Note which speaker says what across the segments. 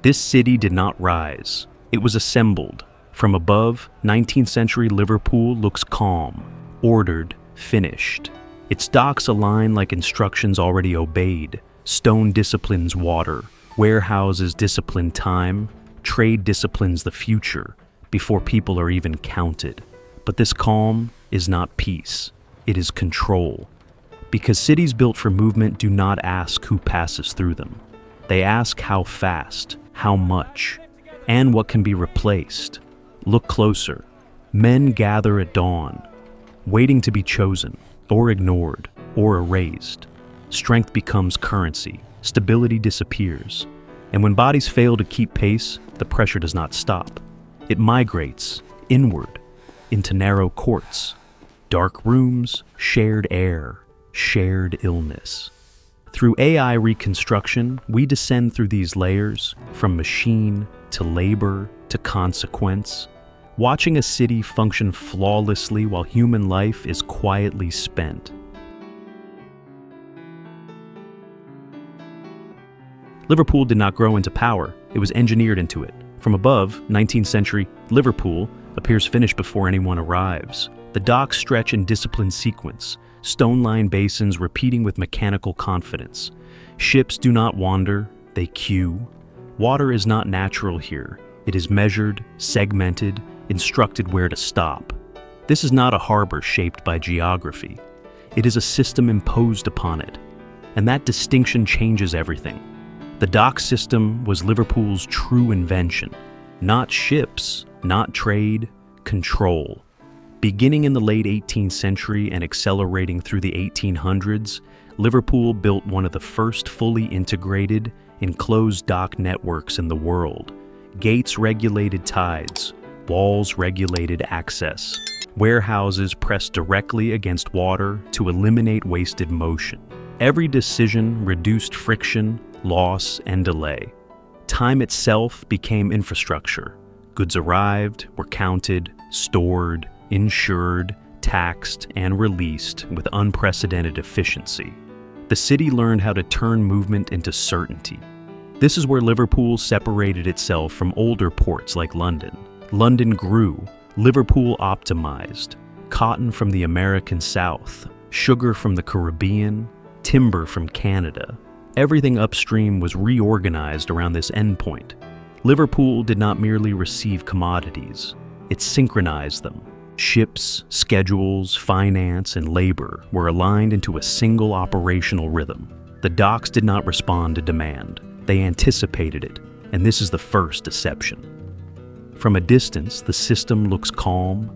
Speaker 1: This city did not rise. It was assembled. From above, 19th century Liverpool looks calm, ordered, finished. Its docks align like instructions already obeyed. Stone disciplines water. Warehouses discipline time. Trade disciplines the future before people are even counted. But this calm is not peace. It is control. Because cities built for movement do not ask who passes through them. They ask how fast, how much, and what can be replaced. Look closer. Men gather at dawn, waiting to be chosen, or ignored, or erased. Strength becomes currency. Stability disappears. And when bodies fail to keep pace, the pressure does not stop. It migrates inward into narrow courts, dark rooms, shared air, shared illness. Through AI reconstruction, we descend through these layers, from machine to labor to consequence, watching a city function flawlessly while human life is quietly spent. Liverpool did not grow into power, it was engineered into it. From above, 19th century Liverpool appears finished before anyone arrives. The docks stretch in disciplined sequence, stone-lined basins repeating with mechanical confidence. Ships do not wander, they queue. Water is not natural here. It is measured, segmented, instructed where to stop. This is not a harbor shaped by geography. It is a system imposed upon it. And that distinction changes everything. The dock system was Liverpool's true invention. Not ships, not trade, control. Beginning in the late 18th century and accelerating through the 1800s, Liverpool built one of the first fully integrated, enclosed dock networks in the world. Gates regulated tides, walls regulated access. Warehouses pressed directly against water to eliminate wasted motion. Every decision reduced friction, loss, and delay. Time itself became infrastructure. Goods arrived, were counted, stored, insured, taxed, and released with unprecedented efficiency. The city learned how to turn movement into certainty. This is where Liverpool separated itself from older ports like London. London grew, Liverpool optimized. Cotton from the American South, sugar from the Caribbean, timber from Canada. Everything upstream was reorganized around this endpoint. Liverpool did not merely receive commodities, it synchronized them. Ships, schedules, finance, and labor were aligned into a single operational rhythm. The docks did not respond to demand, they anticipated it, and this is the first deception. From a distance, the system looks calm,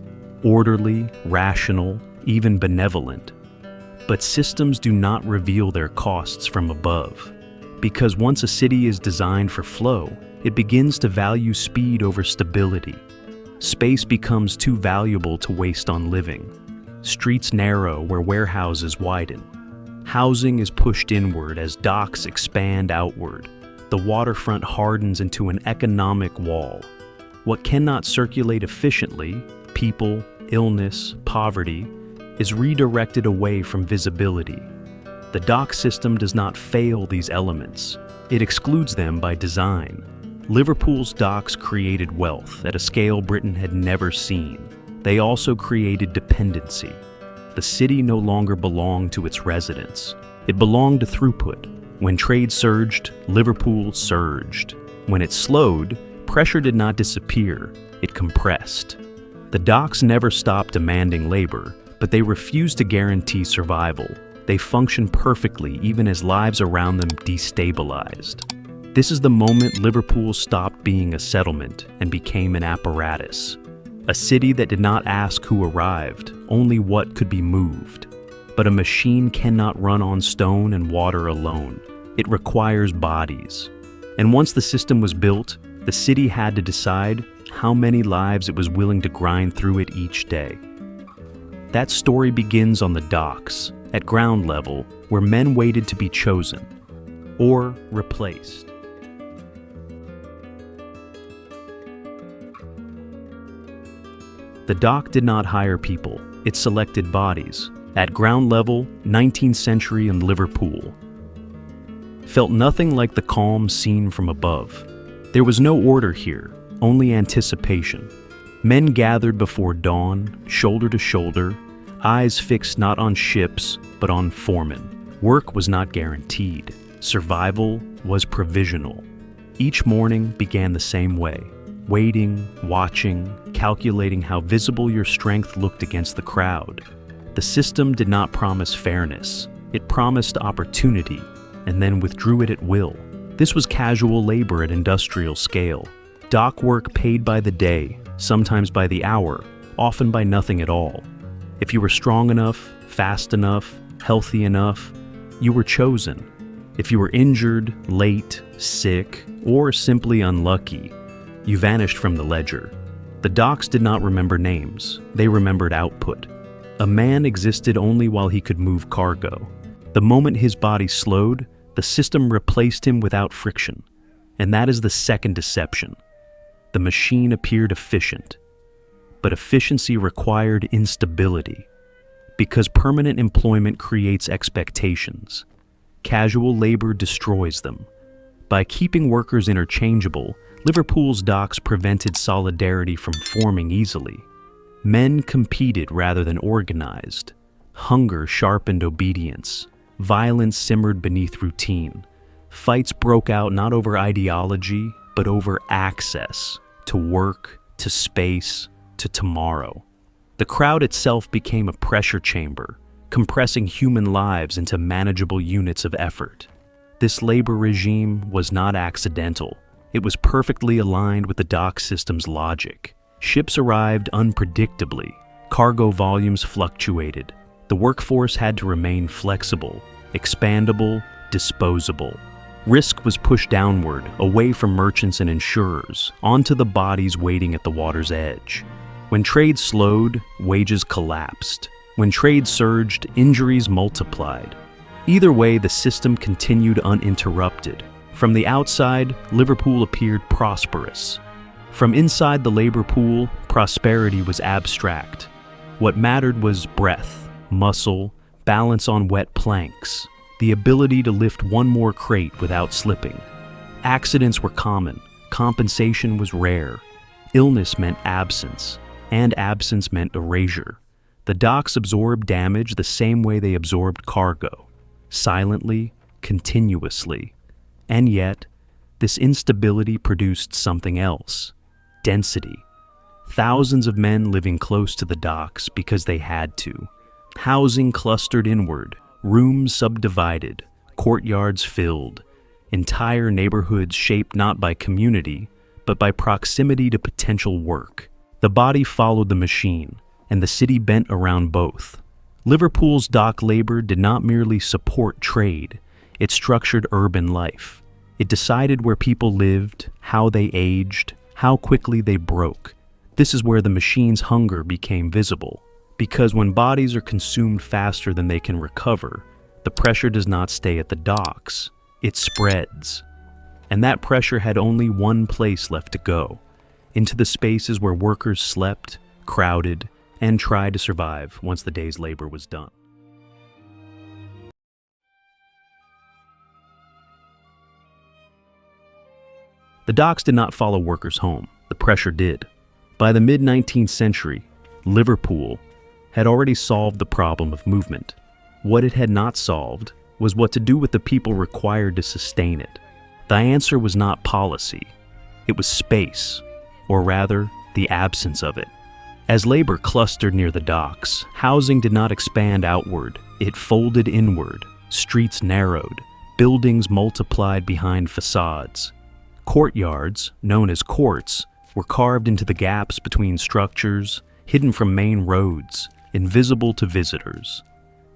Speaker 1: orderly, rational, even benevolent. But systems do not reveal their costs from above. Because once a city is designed for flow, it begins to value speed over stability. Space becomes too valuable to waste on living. Streets narrow where warehouses widen. Housing is pushed inward as docks expand outward. The waterfront hardens into an economic wall. What cannot circulate efficiently, people, illness, poverty, is redirected away from visibility. The dock system does not fail these elements. It excludes them by design. Liverpool's docks created wealth at a scale Britain had never seen. They also created dependency. The city no longer belonged to its residents. It belonged to throughput. When trade surged, Liverpool surged. When it slowed, pressure did not disappear, it compressed. The docks never stopped demanding labor, but they refused to guarantee survival. They functioned perfectly even as lives around them destabilized. This is the moment Liverpool stopped being a settlement and became an apparatus. A city that did not ask who arrived, only what could be moved. But a machine cannot run on stone and water alone. It requires bodies. And once the system was built, the city had to decide how many lives it was willing to grind through it each day. That story begins on the docks, at ground level, where men waited to be chosen or replaced. The dock did not hire people, it selected bodies. At ground level, 19th century in Liverpool. Felt nothing like the calm seen from above. There was no order here, only anticipation. Men gathered before dawn, shoulder to shoulder, eyes fixed not on ships, but on foremen. Work was not guaranteed. Survival was provisional. Each morning began the same way, waiting, watching, calculating how visible your strength looked against the crowd. The system did not promise fairness. It promised opportunity, and then withdrew it at will. This was casual labor at industrial scale. Dock work paid by the day, sometimes by the hour, often by nothing at all. If you were strong enough, fast enough, healthy enough, you were chosen. If you were injured, late, sick, or simply unlucky, you vanished from the ledger. The docks did not remember names, they remembered output. A man existed only while he could move cargo. The moment his body slowed, the system replaced him without friction. And that is the second deception. The machine appeared efficient, but efficiency required instability. Because permanent employment creates expectations, casual labor destroys them. By keeping workers interchangeable, Liverpool's docks prevented solidarity from forming easily. Men competed rather than organized. Hunger sharpened obedience. Violence simmered beneath routine. Fights broke out not over ideology, but over access to work, to space, to tomorrow. The crowd itself became a pressure chamber, compressing human lives into manageable units of effort. This labor regime was not accidental. It was perfectly aligned with the dock system's logic. Ships arrived unpredictably. Cargo volumes fluctuated. The workforce had to remain flexible, expandable, disposable. Risk was pushed downward, away from merchants and insurers, onto the bodies waiting at the water's edge. When trade slowed, wages collapsed. When trade surged, injuries multiplied. Either way, the system continued uninterrupted. From the outside, Liverpool appeared prosperous. From inside the labor pool, prosperity was abstract. What mattered was breath, muscle, balance on wet planks, the ability to lift one more crate without slipping. Accidents were common, compensation was rare. Illness meant absence, and absence meant erasure. The docks absorbed damage the same way they absorbed cargo, silently, continuously. And yet, this instability produced something else: density. Thousands of men living close to the docks because they had to. Housing clustered inward, rooms subdivided, courtyards filled, entire neighborhoods shaped not by community, but by proximity to potential work. The body followed the machine, and the city bent around both. Liverpool's dock labor did not merely support trade, it structured urban life. It decided where people lived, how they aged, how quickly they broke. This is where the machine's hunger became visible. Because when bodies are consumed faster than they can recover, the pressure does not stay at the docks, it spreads. And that pressure had only one place left to go: into the spaces where workers slept, crowded, and tried to survive once the day's labor was done. The docks did not follow workers home, the pressure did. By the mid-19th century, Liverpool had already solved the problem of movement. What it had not solved was what to do with the people required to sustain it. The answer was not policy, it was space, or rather, the absence of it. As labor clustered near the docks, housing did not expand outward, it folded inward. Streets narrowed, buildings multiplied behind facades. Courtyards, known as courts, were carved into the gaps between structures, hidden from main roads, invisible to visitors.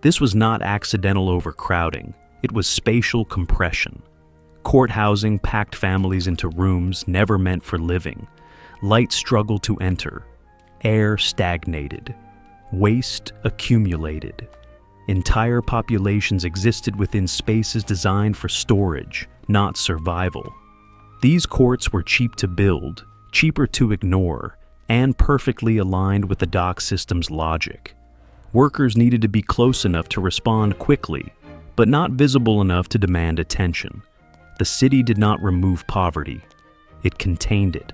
Speaker 1: This was not accidental overcrowding, it was spatial compression. Court housing packed families into rooms never meant for living. Light struggled to enter. Air stagnated. Waste accumulated. Entire populations existed within spaces designed for storage, not survival. These courts were cheap to build, cheaper to ignore, and perfectly aligned with the dock system's logic. Workers needed to be close enough to respond quickly, but not visible enough to demand attention. The city did not remove poverty. it contained it.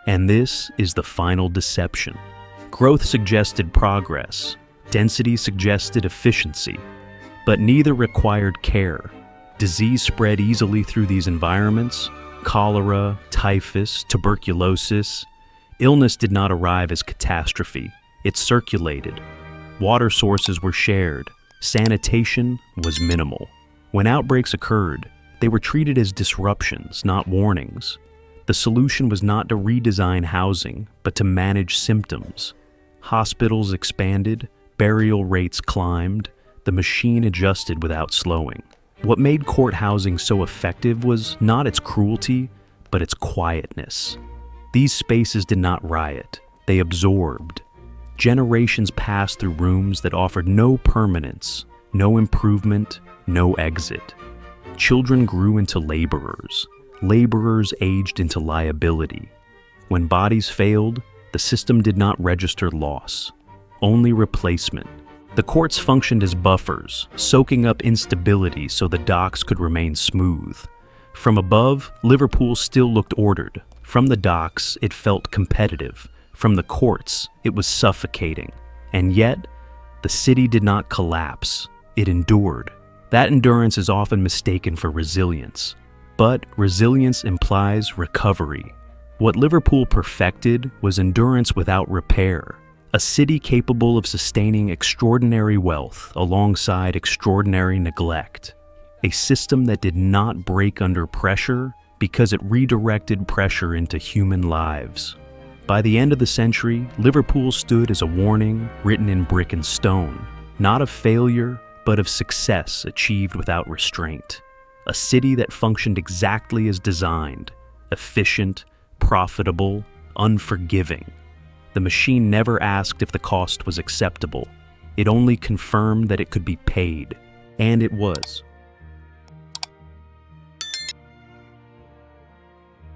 Speaker 1: And this is the final deception. Growth suggested progress, density suggested efficiency, but neither required care. Disease spread easily through these environments: cholera, typhus, tuberculosis. Illness did not arrive as catastrophe, it circulated. Water sources were shared, sanitation was minimal. When outbreaks occurred, they were treated as disruptions, not warnings. The solution was not to redesign housing, but to manage symptoms. Hospitals expanded, burial rates climbed, the machine adjusted without slowing. What made court housing so effective was not its cruelty, but its quietness. These spaces did not riot, they absorbed. Generations passed through rooms that offered no permanence, no improvement, no exit. Children grew into laborers. Laborers aged into liability. When bodies failed, the system did not register loss, only replacement. The courts functioned as buffers, soaking up instability so the docks could remain smooth. From above, Liverpool still looked ordered. From the docks, it felt competitive. From the courts, it was suffocating. And yet, the city did not collapse. It endured. That endurance is often mistaken for resilience. But resilience implies recovery. What Liverpool perfected was endurance without repair. A city capable of sustaining extraordinary wealth alongside extraordinary neglect. A system that did not break under pressure because it redirected pressure into human lives. By the end of the century, Liverpool stood as a warning written in brick and stone, not of failure, but of success achieved without restraint. A city that functioned exactly as designed, efficient, profitable, unforgiving. The machine never asked if the cost was acceptable. It only confirmed that it could be paid, and it was.